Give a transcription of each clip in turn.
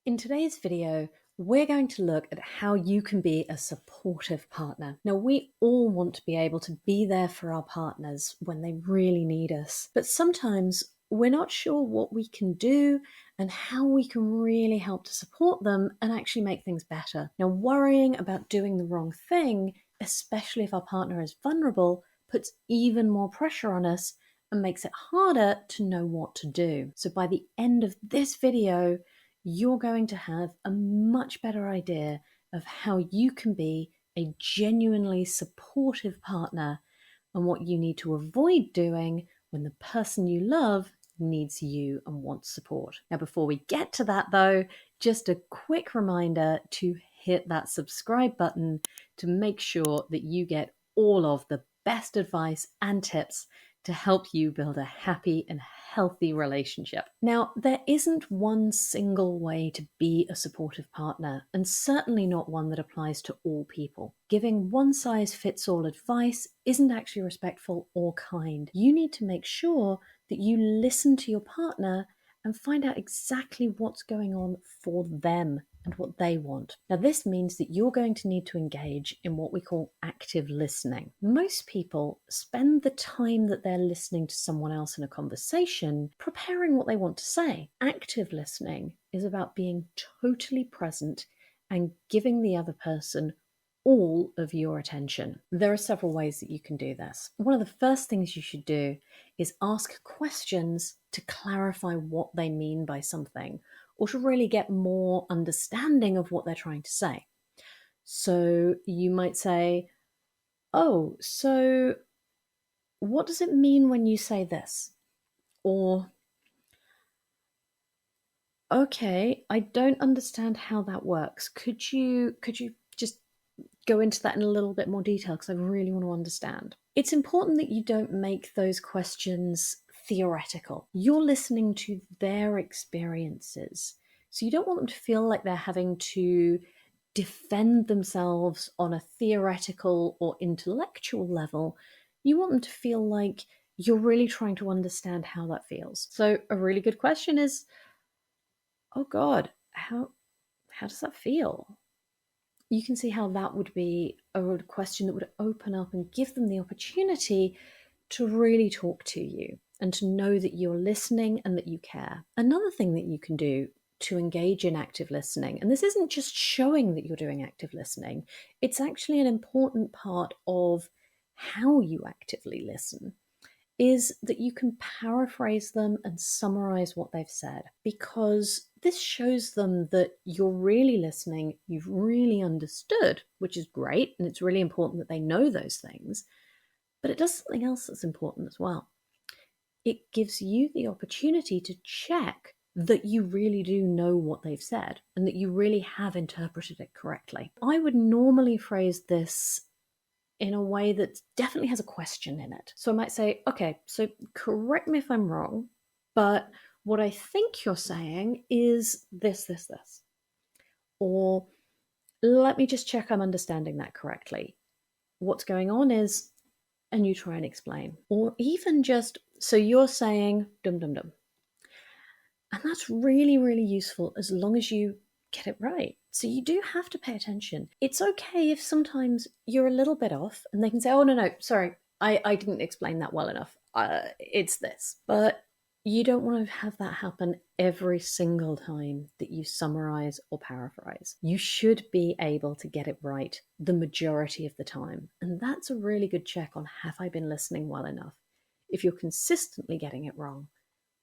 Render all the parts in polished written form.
In today's video, we're going to look at how you can be a supportive partner. Now, we all want to be able to be there for our partners when they really need us, but sometimes we're not sure what we can do and how we can really help to support them and actually make things better. Now, worrying about doing the wrong thing, especially if our partner is vulnerable, puts even more pressure on us and makes it harder to know what to do. So by the end of this video, you're going to have a much better idea of how you can be a genuinely supportive partner and what you need to avoid doing when the person you love needs you and wants support. Now, before we get to that though, just a quick reminder to hit that subscribe button to make sure that you get all of the best advice and tips to help you build a happy and healthy relationship. Now, there isn't one single way to be a supportive partner, and certainly not one that applies to all people. Giving one-size-fits-all advice isn't actually respectful or kind. You need to make sure that you listen to your partner and find out exactly what's going on for them and what they want. Now, this means that you're going to need to engage in what we call active listening. Most people spend the time that they're listening to someone else in a conversation preparing what they want to say. Active listening is about being totally present and giving the other person all of your attention. There are several ways that you can do this. One of the first things you should do is ask questions to clarify what they mean by something, or to really get more understanding of what they're trying to say. So you might say, oh, so what does it mean when you say this? Or, okay, I don't understand how that works. Could you just go into that in a little bit more detail, because I really want to understand. It's important that you don't make those questions theoretical. You're listening to their experiences. So you don't want them to feel like they're having to defend themselves on a theoretical or intellectual level. You want them to feel like you're really trying to understand how that feels. So a really good question is, oh God, how does that feel? You can see how that would be a question that would open up and give them the opportunity to really talk to you and to know that you're listening and that you care. Another thing that you can do to engage in active listening, and this isn't just showing that you're doing active listening, it's actually an important part of how you actively listen, is that you can paraphrase them and summarize what they've said, because this shows them that you're really listening, you've really understood, which is great, and it's really important that they know those things, but it does something else that's important as well. It gives you the opportunity to check that you really do know what they've said and that you really have interpreted it correctly. I would normally phrase this in a way that definitely has a question in it. So I might say, okay, so correct me if I'm wrong, but what I think you're saying is this, this, this. Or let me just check I'm understanding that correctly. What's going on is, and you try and explain. Or even just, so you're saying dum dum dum. And that's really, really useful as long as you get it right. So you do have to pay attention. It's okay if sometimes you're a little bit off and they can say, oh, no, sorry, I didn't explain that well enough. It's this. But you don't want to have that happen every single time that you summarize or paraphrase. You should be able to get it right the majority of the time. And that's a really good check on, have I been listening well enough? If you're consistently getting it wrong,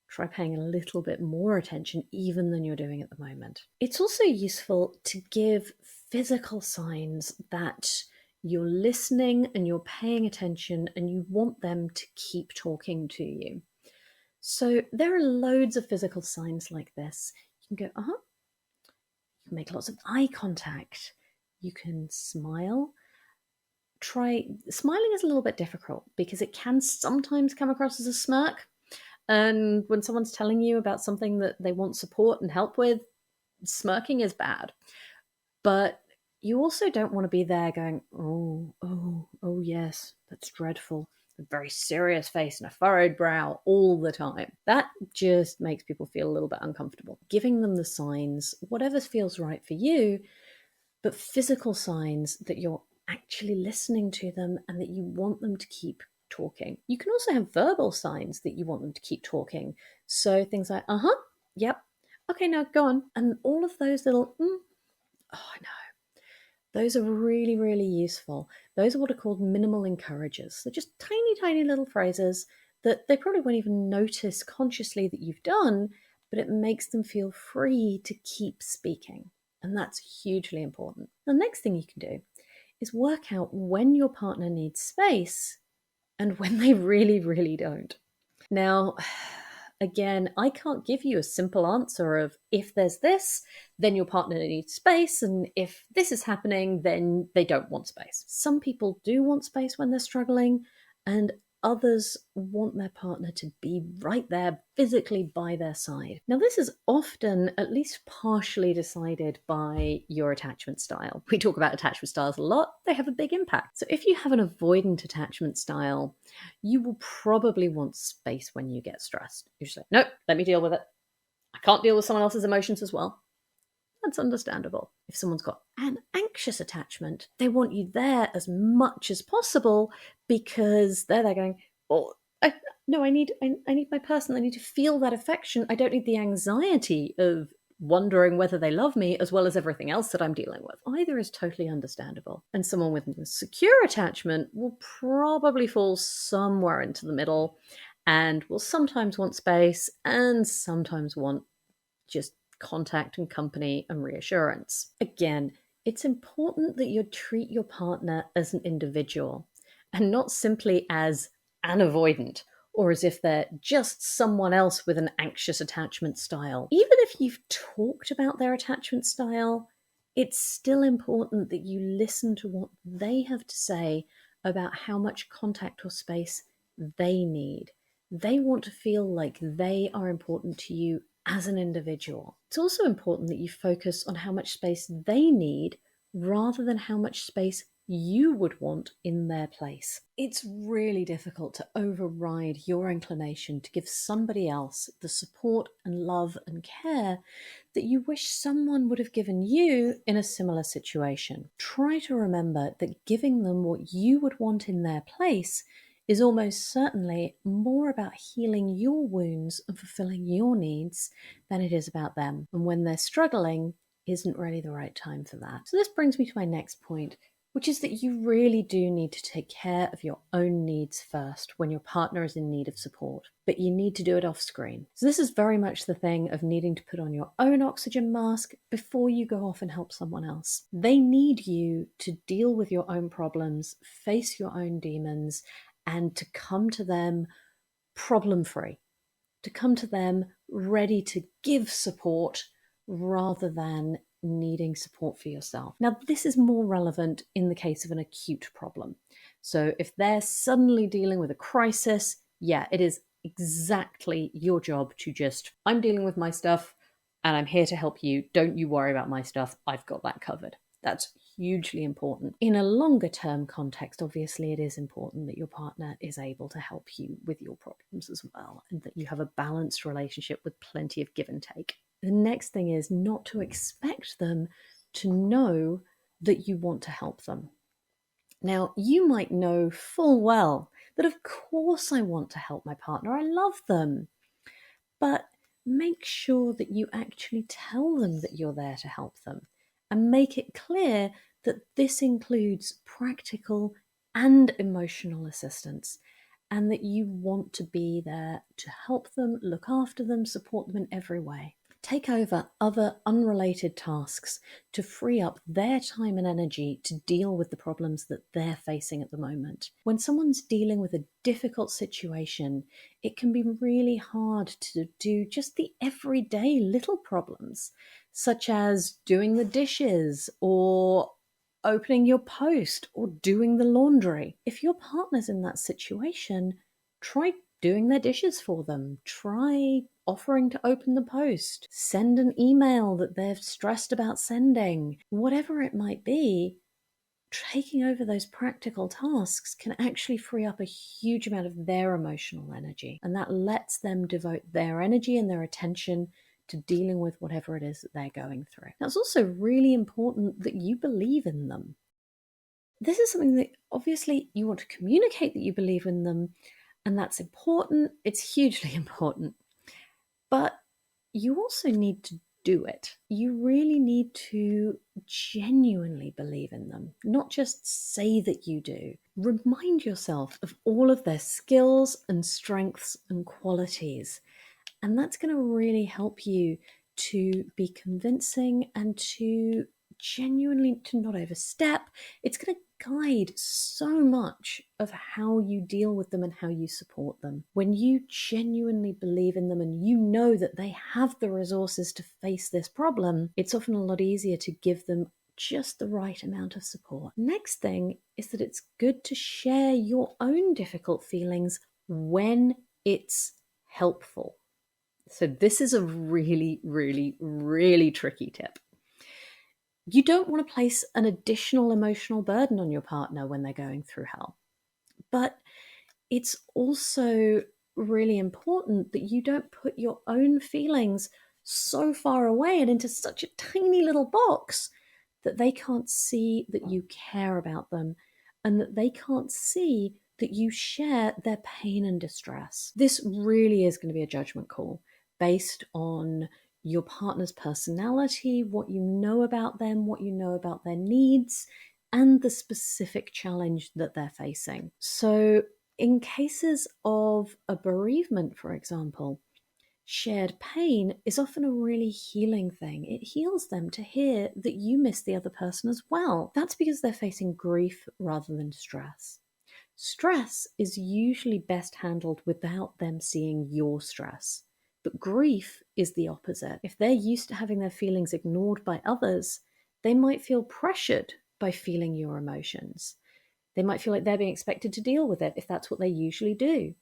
try paying a little bit more attention even than you're doing at the moment. It's also useful to give physical signs that you're listening and you're paying attention and you want them to keep talking to you. So there are loads of physical signs like this. You can go, uh-huh. You can make lots of eye contact. You can smile. Smiling is a little bit difficult because it can sometimes come across as a smirk. And when someone's telling you about something that they want support and help with, smirking is bad. But you also don't want to be there going, oh, yes, that's dreadful. a very serious face and a furrowed brow all the time. That just makes people feel a little bit uncomfortable. Giving them the signs, whatever feels right for you, but physical signs that you're actually listening to them and that you want them to keep talking. You can also have verbal signs that you want them to keep talking. So things like, yep, okay, now go on. And all of those little, oh, I know. Those are really, really useful. Those are what are called minimal encouragers. They're just tiny, tiny little phrases that they probably won't even notice consciously that you've done, but it makes them feel free to keep speaking. And that's hugely important. The next thing you can do is work out when your partner needs space and when they really, really don't. Now, again, I can't give you a simple answer of if there's this, then your partner needs space, and if this is happening, then they don't want space. Some people do want space when they're struggling, and others want their partner to be right there physically by their side. Now, this is often at least partially decided by your attachment style. We talk about attachment styles a lot. They have a big impact. So if you have an avoidant attachment style, you will probably want space when you get stressed. You just say, nope, let me deal with it. I can't deal with someone else's emotions as well. That's understandable. If someone's got an anxious attachment, they want you there as much as possible because they're there going, oh, I need my person. I need to feel that affection. I don't need the anxiety of wondering whether they love me as well as everything else that I'm dealing with. Either is totally understandable. And someone with a secure attachment will probably fall somewhere into the middle and will sometimes want space and sometimes want just contact and company and reassurance. Again, it's important that you treat your partner as an individual and not simply as an avoidant or as if they're just someone else with an anxious attachment style. Even if you've talked about their attachment style, it's still important that you listen to what they have to say about how much contact or space they need. They want to feel like they are important to you as an individual. It's also important that you focus on how much space they need rather than how much space you would want in their place. It's really difficult to override your inclination to give somebody else the support and love and care that you wish someone would have given you in a similar situation. Try to remember that giving them what you would want in their place is almost certainly more about healing your wounds and fulfilling your needs than it is about them. And when they're struggling, isn't really the right time for that. So this brings me to my next point, which is that you really do need to take care of your own needs first when your partner is in need of support, but you need to do it off screen. So this is very much the thing of needing to put on your own oxygen mask before you go off and help someone else. They need you to deal with your own problems, face your own demons, and to come to them problem-free, to come to them ready to give support rather than needing support for yourself. Now, this is more relevant in the case of an acute problem. So if they're suddenly dealing with a crisis, yeah, it is exactly your job to just, I'm dealing with my stuff and I'm here to help you. Don't you worry about my stuff. I've got that covered. That's hugely important. In a longer term context, obviously, it is important that your partner is able to help you with your problems as well, and that you have a balanced relationship with plenty of give and take. The next thing is not to expect them to know that you want to help them. Now, you might know full well that of course I want to help my partner. I love them. But make sure that you actually tell them that you're there to help them, and make it clear that this includes practical and emotional assistance, and that you want to be there to help them, look after them, support them in every way. Take over other unrelated tasks to free up their time and energy to deal with the problems that they're facing at the moment. When someone's dealing with a difficult situation, it can be really hard to do just the everyday little problems, such as doing the dishes or opening your post or doing the laundry. If your partner's in that situation, try doing their dishes for them. Try offering to open the post. Send an email that they're stressed about sending. Whatever it might be, taking over those practical tasks can actually free up a huge amount of their emotional energy. And that lets them devote their energy and their attention to dealing with whatever it is that they're going through. Now, it's also really important that you believe in them. This is something that obviously you want to communicate that you believe in them, and that's important. It's hugely important. But you also need to do it. You really need to genuinely believe in them, not just say that you do. Remind yourself of all of their skills and strengths and qualities. And that's going to really help you to be convincing and to genuinely to not overstep. It's going to guide so much of how you deal with them and how you support them. When you genuinely believe in them and you know that they have the resources to face this problem, it's often a lot easier to give them just the right amount of support. Next thing is that it's good to share your own difficult feelings when it's helpful. So this is a really, really, really tricky tip. You don't want to place an additional emotional burden on your partner when they're going through hell. But it's also really important that you don't put your own feelings so far away and into such a tiny little box that they can't see that you care about them and that they can't see that you share their pain and distress. This really is going to be a judgment call based on your partner's personality, what you know about them, what you know about their needs, and the specific challenge that they're facing. So, in cases of a bereavement, for example, shared pain is often a really healing thing. It heals them to hear that you miss the other person as well. That's because they're facing grief rather than stress. Stress is usually best handled without them seeing your stress. But grief is the opposite. If they're used to having their feelings ignored by others, they might feel pressured by feeling your emotions. They might feel like they're being expected to deal with it if that's what they usually do.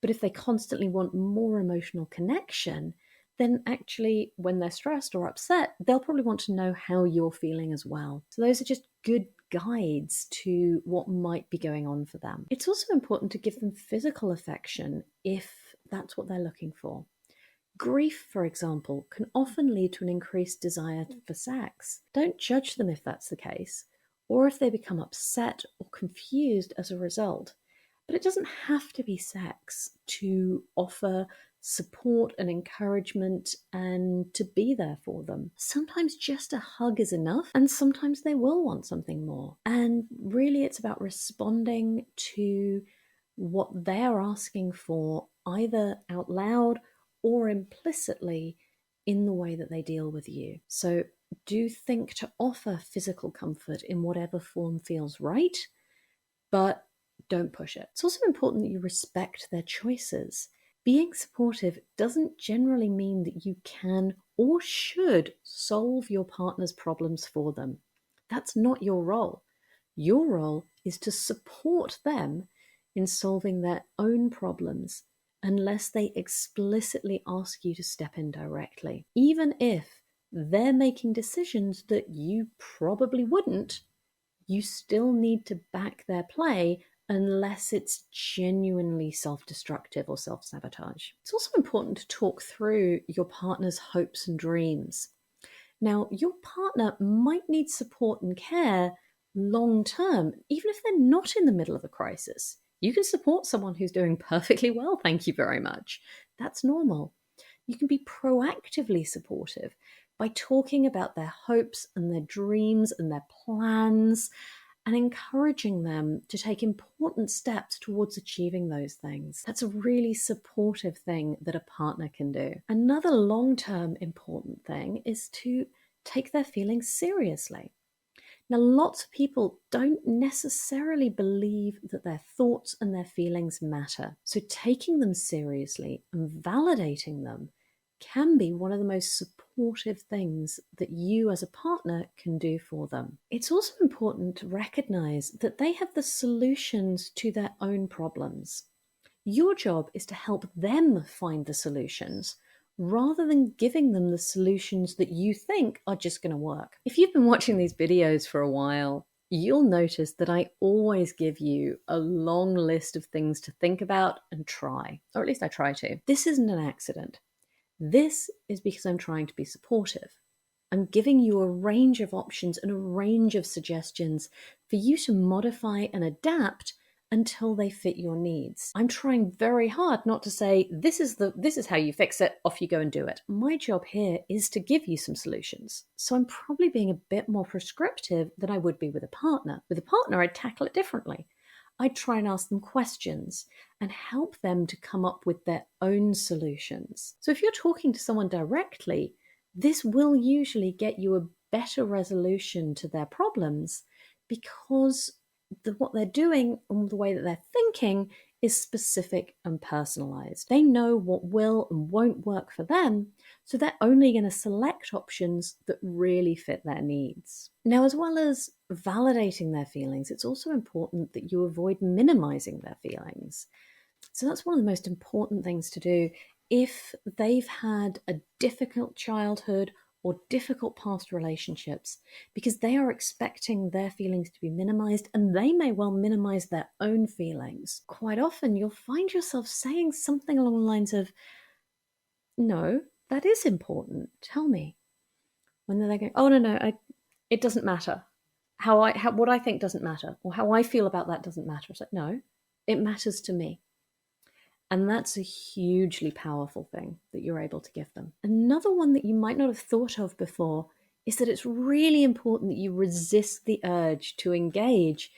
But if they constantly want more emotional connection, then actually, when they're stressed or upset, they'll probably want to know how you're feeling as well. So those are just good guides to what might be going on for them. It's also important to give them physical affection if that's what they're looking for. Grief, for example, can often lead to an increased desire for sex. Don't judge them if that's the case, or if they become upset or confused as a result. But it doesn't have to be sex to offer support and encouragement and to be there for them. Sometimes just a hug is enough, and sometimes they will want something more. And really, it's about responding to what they're asking for, either out loud or implicitly in the way that they deal with you. So do think to offer physical comfort in whatever form feels right, but don't push it. It's also important that you respect their choices. Being supportive doesn't generally mean that you can or should solve your partner's problems for them. That's not your role. Your role is to support them in solving their own problems unless they explicitly ask you to step in directly. Even if they're making decisions that you probably wouldn't, you still need to back their play unless it's genuinely self-destructive or self-sabotage. It's also important to talk through your partner's hopes and dreams. Now, your partner might need support and care long term, even if they're not in the middle of a crisis. You can support someone who's doing perfectly well, thank you very much. That's normal. You can be proactively supportive by talking about their hopes and their dreams and their plans and encouraging them to take important steps towards achieving those things. That's a really supportive thing that a partner can do. Another long-term important thing is to take their feelings seriously. Now, lots of people don't necessarily believe that their thoughts and their feelings matter. So taking them seriously and validating them can be one of the most supportive things that you as a partner can do for them. It's also important to recognize that they have the solutions to their own problems. Your job is to help them find the solutions rather than giving them the solutions that you think are just going to work. If you've been watching these videos for a while, you'll notice that I always give you a long list of things to think about and try, or at least I try to. This isn't an accident. This is because I'm trying to be supportive. I'm giving you a range of options and a range of suggestions for you to modify and adapt until they fit your needs. I'm trying very hard not to say, this is how you fix it, off you go and do it. My job here is to give you some solutions. So I'm probably being a bit more prescriptive than I would be with a partner. With a partner, I'd tackle it differently. I'd try and ask them questions and help them to come up with their own solutions. So if you're talking to someone directly, this will usually get you a better resolution to their problems because what they're doing and the way that they're thinking is specific and personalized. They know what will and won't work for them, so they're only going to select options that really fit their needs. Now, as well as validating their feelings, it's also important that you avoid minimizing their feelings. So that's one of the most important things to do if they've had a difficult childhood or difficult past relationships, because they are expecting their feelings to be minimized and they may well minimize their own feelings. Quite often you'll find yourself saying something along the lines of, no, that is important, tell me. When they're going, oh no, it doesn't matter. What I think doesn't matter, or how I feel about that doesn't matter. It's like, no, it matters to me. And that's a hugely powerful thing that you're able to give them. Another one that you might not have thought of before is that it's really important that you resist the urge to engage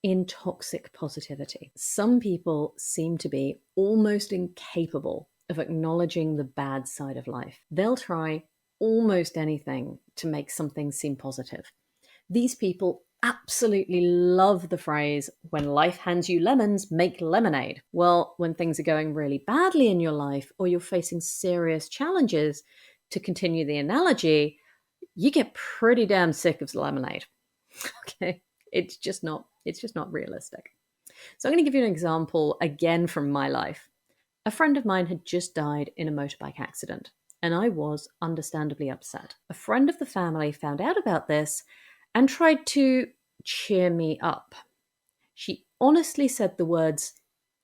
in toxic positivity. Some people seem to be almost incapable of acknowledging the bad side of life. They'll try almost anything to make something seem positive. These people absolutely love the phrase, when life hands you lemons, make lemonade. Well, when things are going really badly in your life or you're facing serious challenges, to continue the analogy, you get pretty damn sick of lemonade. Okay, it's just not realistic. So I'm going to give you an example again from my life. A friend of mine had just died in a motorbike accident, and I was understandably upset. A friend of the family found out about this and tried to cheer me up. She honestly said the words,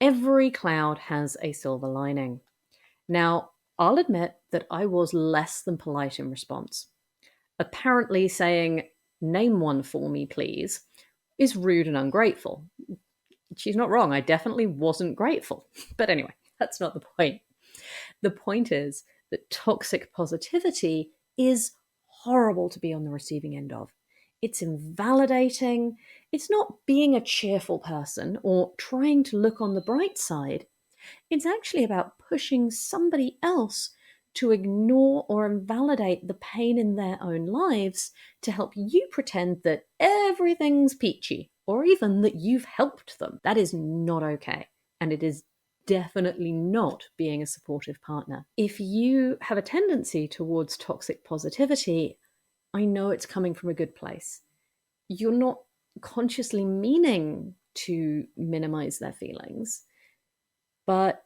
"Every cloud has a silver lining." Now, I'll admit that I was less than polite in response. Apparently saying, "Name one for me, please," is rude and ungrateful. She's not wrong. I definitely wasn't grateful. But anyway, that's not the point. The point is that toxic positivity is horrible to be on the receiving end of. It's invalidating. It's not being a cheerful person or trying to look on the bright side. It's actually about pushing somebody else to ignore or invalidate the pain in their own lives to help you pretend that everything's peachy, or even that you've helped them. That is not okay. And it is definitely not being a supportive partner. If you have a tendency towards toxic positivity, I know it's coming from a good place. You're not consciously meaning to minimize their feelings, but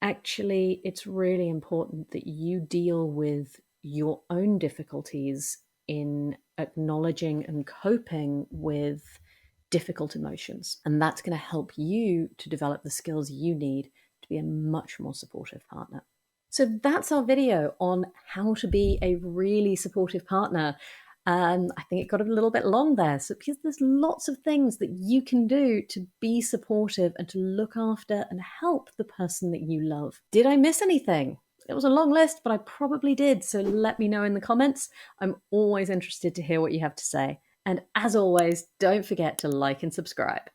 actually it's really important that you deal with your own difficulties in acknowledging and coping with difficult emotions. And that's going to help you to develop the skills you need to be a much more supportive partner. So that's our video on how to be a really supportive partner. I think it got a little bit long there. So because there's lots of things that you can do to be supportive and to look after and help the person that you love. Did I miss anything? It was a long list, but I probably did. So let me know in the comments. I'm always interested to hear what you have to say. And as always, don't forget to like and subscribe.